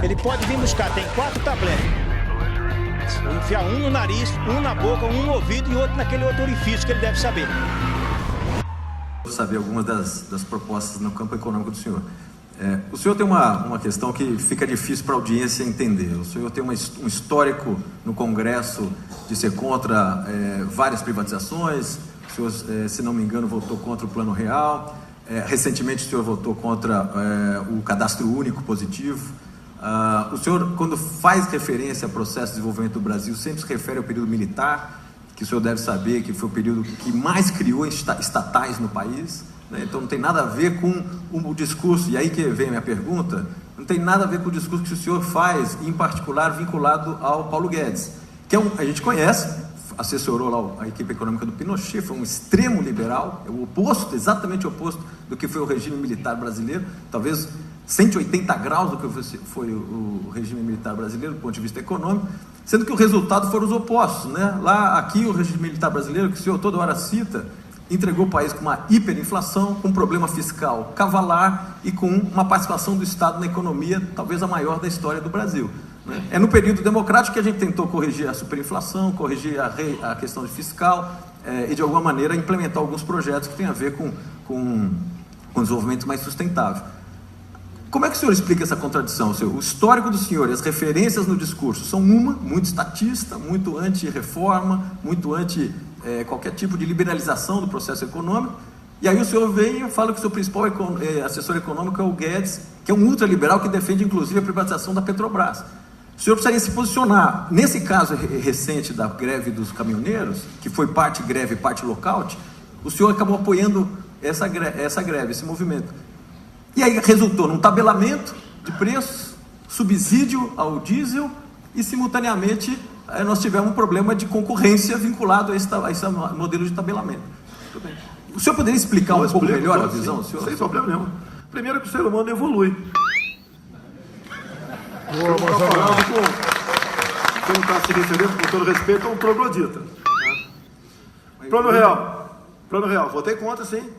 Ele pode vir buscar, tem 4 tabletes. Vou enfiar um no nariz, um na boca, um no ouvido e outro naquele outro orifício que ele deve saber. Vou saber algumas das propostas no campo econômico do senhor. O senhor tem uma questão que fica difícil para a audiência entender. O senhor tem um histórico no Congresso de ser contra várias privatizações. O senhor, se não me engano, votou contra o Plano Real. Recentemente o senhor votou contra o Cadastro Único Positivo. O senhor, quando faz referência ao processo de desenvolvimento do Brasil, sempre se refere ao período militar, que o senhor deve saber que foi o período que mais criou estatais no país, né? Então não tem nada a ver com o discurso, e aí que vem a minha pergunta, não tem nada a ver com o discurso que o senhor faz, em particular vinculado ao Paulo Guedes, que a gente conhece, assessorou lá a equipe econômica do Pinochet, foi um extremo liberal, é o oposto, exatamente o oposto do que foi o regime militar brasileiro, talvez 180 graus do que foi o regime militar brasileiro do ponto de vista econômico, sendo que o resultado foram os opostos, né? Aqui o regime militar brasileiro, que o senhor toda hora cita, entregou o país com uma hiperinflação, com um problema fiscal cavalar e com uma participação do Estado na economia, talvez a maior da história do Brasil, né? É no período democrático que a gente tentou corrigir a superinflação, corrigir a questão de fiscal e de alguma maneira implementar alguns projetos que têm a ver com desenvolvimento mais sustentável. Como é que o senhor explica essa contradição? O histórico do senhor e as referências no discurso são muito estatista, muito anti-reforma, muito anti qualquer tipo de liberalização do processo econômico, e aí o senhor vem e fala que o seu principal assessor econômico é o Guedes, que é um ultraliberal que defende inclusive a privatização da Petrobras. O senhor precisaria se posicionar, nesse caso recente da greve dos caminhoneiros, que foi parte greve e parte lockout, o senhor acabou apoiando essa greve, esse movimento. E aí resultou num tabelamento de preços, subsídio ao diesel e, simultaneamente, nós tivemos um problema de concorrência vinculado a esse modelo de tabelamento. Tudo bem. O senhor poderia explicar um pouco melhor a visão, senhor? Sem problema nenhum. Primeiro que o ser humano evolui. Você não está se referindo, com todo respeito, a um troglodita. Plano Real, votei contra, sim.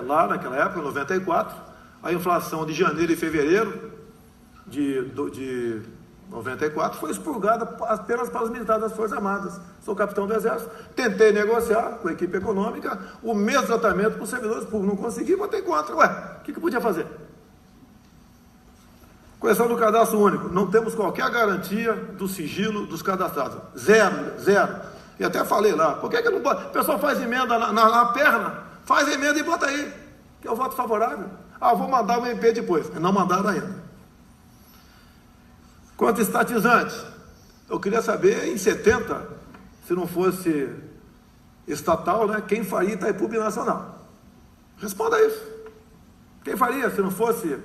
Lá naquela época, em 94, a inflação de janeiro e fevereiro de 94 foi expurgada apenas para os militares das Forças Armadas. Sou capitão do Exército, tentei negociar com a equipe econômica o mesmo tratamento para os servidores públicos, não consegui, votei contra. O que eu podia fazer? Questão do cadastro único, não temos qualquer garantia do sigilo dos cadastrados, zero. E até falei lá, por que não bota? O pessoal faz emenda na perna, faz emenda e bota aí, que é o voto favorável. Vou mandar o MP depois. Não mandaram ainda. Quanto a estatizante, eu queria saber, em 70, se não fosse estatal, né, quem faria Itaipu Binacional? Responda isso. Quem faria se não fosse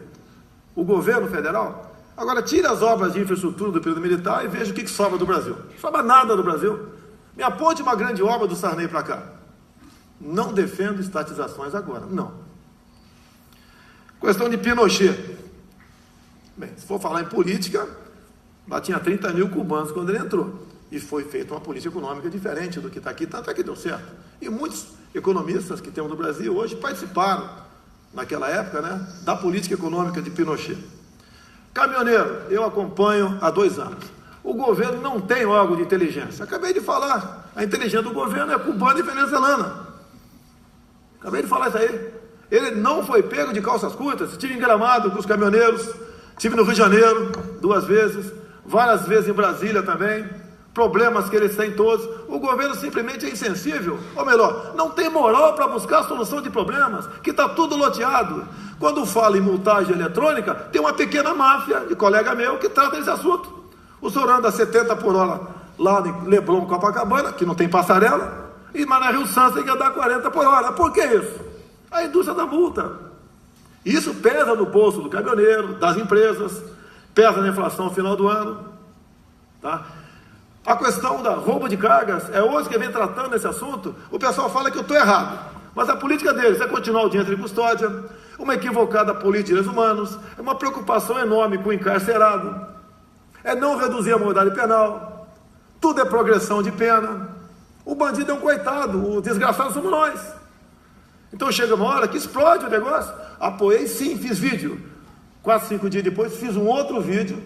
o governo federal? Agora, tire as obras de infraestrutura do período militar e veja o que sobra do Brasil. Não sobra nada do Brasil. Me aponte uma grande obra do Sarney para cá. Não defendo estatizações agora, não. Questão de Pinochet. Bem, se for falar em política, lá tinha 30 mil cubanos quando ele entrou. E foi feita uma política econômica diferente do que está aqui, tanto é que deu certo. E muitos economistas que temos no Brasil hoje participaram, naquela época, né, da política econômica de Pinochet. Caminhoneiro, eu acompanho há 2 anos. O governo não tem órgão de inteligência. Acabei de falar, a inteligência do governo é cubana e venezuelana. Acabei de falar isso aí. Ele não foi pego de calças curtas. Estive em Gramado com os caminhoneiros, estive no Rio de Janeiro 2 vezes, várias vezes em Brasília também, problemas que eles têm todos. O governo simplesmente é insensível, ou melhor, não tem moral para buscar a solução de problemas, que está tudo loteado. Quando fala em multagem eletrônica, tem uma pequena máfia de colega meu que trata desse assunto. O senhor anda 70 por hora lá em Leblon, Copacabana, que não tem passarela, mas na Rio Santos tem que andar 40 por hora. Por que isso? A indústria da multa. Isso pesa no bolso do caminhoneiro, das empresas, pesa na inflação no final do ano. Tá? A questão da roubo de cargas, hoje que vem tratando esse assunto, o pessoal fala que eu estou errado. Mas a política deles é continuar o dinheiro de custódia, uma equivocada política de direitos humanos, é uma preocupação enorme com o encarcerado, é não reduzir a moralidade penal, tudo é progressão de pena. O bandido é um coitado, o desgraçado somos nós. Então chega uma hora que explode o negócio. Apoiei sim, fiz vídeo 4, 5 dias depois, fiz um outro vídeo,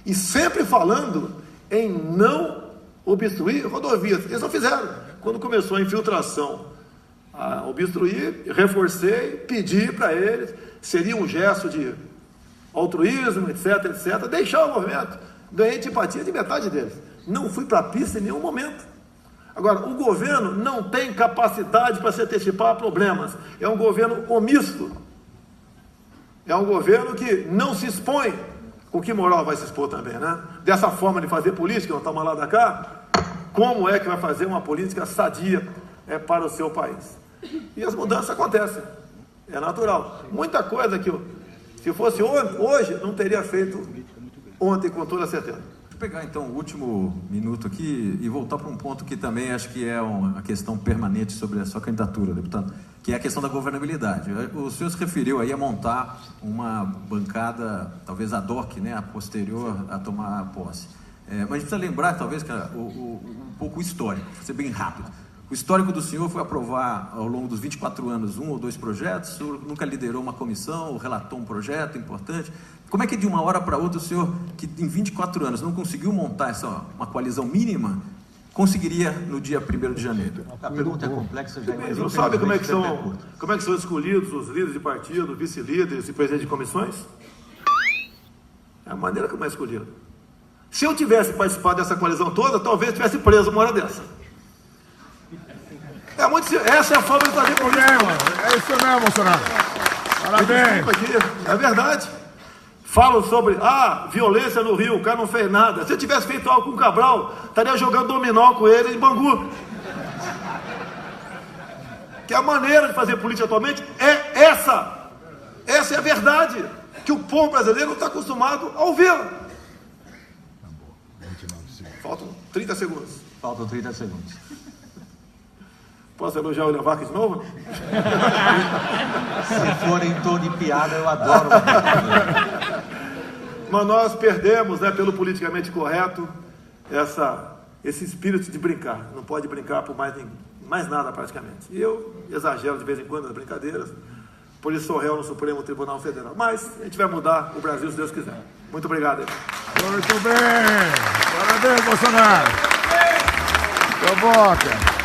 e sempre falando em não obstruir rodovias. Eles não fizeram. Quando começou a infiltração, a obstruir, reforcei, pedi para eles, seria um gesto de altruísmo, etc, etc, deixar o movimento. Ganhei antipatia de metade deles. Não fui para a pista em nenhum momento. Agora, o governo não tem capacidade para se antecipar a problemas. É um governo omisso. É um governo que não se expõe. Com que moral vai se expor também, né? Dessa forma de fazer política, não toma lá da cá, como é que vai fazer uma política sadia para o seu país? E as mudanças acontecem. É natural. Muita coisa que, se fosse hoje, não teria feito ontem, com toda certeza. Vou pegar então o último minuto aqui e voltar para um ponto que também acho que é uma questão permanente sobre a sua candidatura, deputado, que é a questão da governabilidade. O senhor se referiu aí a montar uma bancada, talvez ad hoc, né, a posterior a tomar a posse. Mas a gente precisa lembrar, talvez, que um pouco o histórico, vou ser bem rápido. O histórico do senhor foi aprovar, ao longo dos 24 anos, 1 ou 2 projetos, o senhor nunca liderou uma comissão, relatou um projeto importante. Como é que de uma hora para outra o senhor, que em 24 anos não conseguiu montar uma coalizão mínima, conseguiria no dia 1º de janeiro? A pergunta é complexa, já Você não sabe como é que são escolhidos os líderes de partido, vice-líderes e presidentes de comissões? É a maneira como é escolhido. Se eu tivesse participado dessa coalizão toda, talvez tivesse preso uma hora dessa. É muito simples. Essa é a forma de fazer política. É isso mesmo, Bolsonaro. Parabéns. É verdade. Falam sobre, violência no Rio, o cara não fez nada. Se eu tivesse feito algo com o Cabral, estaria jogando dominó com ele em Bangu. Que a maneira de fazer política atualmente é essa. Essa é a verdade, que o povo brasileiro não está acostumado a ouvir. Faltam 30 segundos. Faltam 30 segundos. Posso elogiar o Levac de novo? Se for em tom de piada, eu adoro. Mas nós perdemos, né, pelo politicamente correto, esse espírito de brincar. Não pode brincar por mais nada praticamente. E eu exagero de vez em quando nas brincadeiras, por isso sou réu no Supremo Tribunal Federal. Mas a gente vai mudar o Brasil se Deus quiser. Muito obrigado. Muito bem. Parabéns, Bolsonaro. Seu voto.